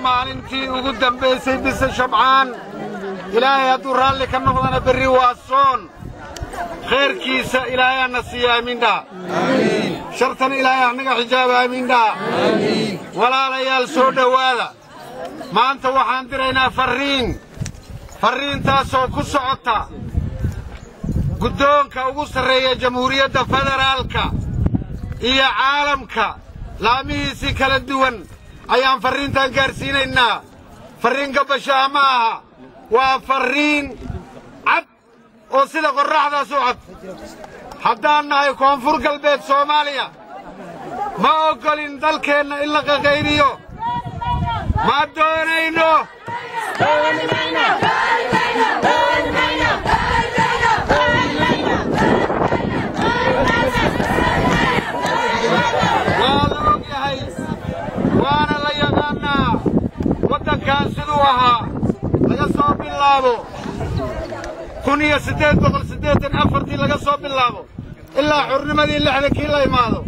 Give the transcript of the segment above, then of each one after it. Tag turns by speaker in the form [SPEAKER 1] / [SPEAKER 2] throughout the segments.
[SPEAKER 1] maalintii ugu dambaysay bisha Shabcaan ilaahay hadduu raalli ka noqdana berri waa soon khayrkiisa ilaahay ana siiya aaminna amiin shartan ilaahay anaga xijaaba aaminna amiin walaalayaal soo dhawaada maanta waxaan diraynaa fariintaasoo ku socota guddoonka ugu sarreeya jamhuuriyadda federaalka iyo caalamka laamihiisii kala duwan ayaan fariintan gaarsiinaynaa fariin gabashaa ma aha waa fariin cad oo sida qorraxdaas u cad haddaan nahay koonfur galbeed Soomaaliya ma ogolin dalkeenna in la qaqayriyo ma doonayno waana la yaqaanaa waddankan siduu ahaa laga soo bilaabo 1884 laga soo bilaabo ilaa xurnimadii 60kii la imaado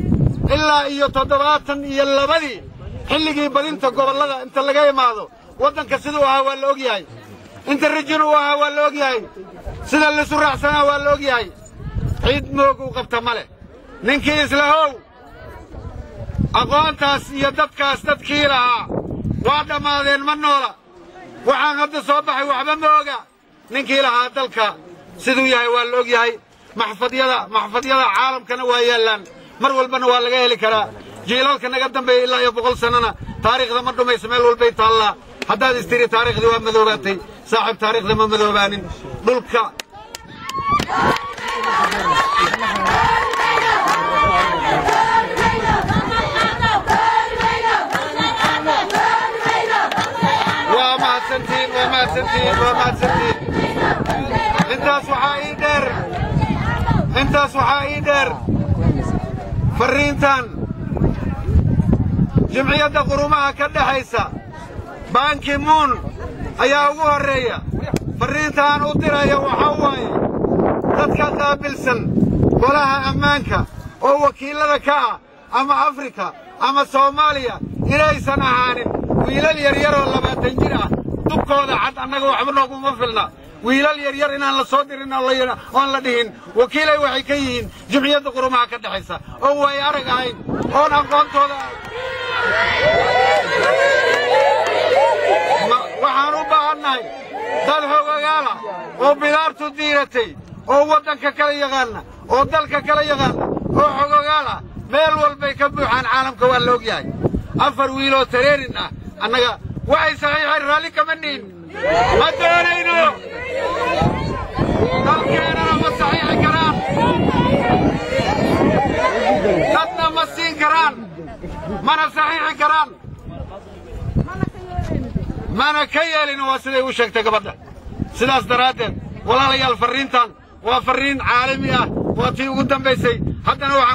[SPEAKER 1] ilaa iyo 72 xilligii badinta gobollada inta laga imaado waddanka siduu ahaa waa la ogyahay inta rijin uu ahaa waa la ogyahay sida la isu raacsanaa waa la ogyahay ciid moog u qabta male ninkii islahow aqoontaas iyo dadkii lahaa waa dhammaadeen ma noola waxaan hadda soo baxay waxba ma oga ninkii lahaa dalka siduu yahay waa la ogyahay maxfadyada caalamkana waa yaallaan mar walbana waa laga heli karaa jiilalka naga dambeeya ilaa iyo 100 sanana taariikhda ma dhumayso meel walbay taallaa haddaad istiri taariikhdii waa madoobaatay saaxiib taariikhda ma madoobaanin dhulka intaas waxaa ii dheer fariintan jimciyadda qurumaha ka dhaxaysa Ban Ki-moon ayaa ugu horreeya fariintan u diraya waxa waaye dadka qaabilsan golaha ammaanka oo wakiilada ka ah ama Afrika ama Soomaaliya inaysan ahaanin wiilal yaryar oo 20 jir ah dubkooda cad annaga waxba nooguma filna wiilal yaryar inaan la soo dirin oo la dhihin wakiilay waxay ka yihiin jimciyadda qurumaha ka dhaxaysa oo way arag ahayn oo aqoontooda waxaan u baahannahay dad xoogagaala oo bilaartu diiratay oo waddanka kala yaqaana oo dalka kala yaqaana oo xoogagaala meel walbay ka buuxaan caalamka waa la ogyahay 4 wiiloo tareerin ah annaga waxay saxiixay raalli kama nihin ma doonayno dalkeenana ma saxiixi karaan dadna ma siin karaan mana saxiixi karaan mana ka yeelin waa siday u sheegtay gabadha sidaas daraaddeed walaalayaal fariintan waa fariin caalami ah waa tii ugu dambaysay haddana waxaan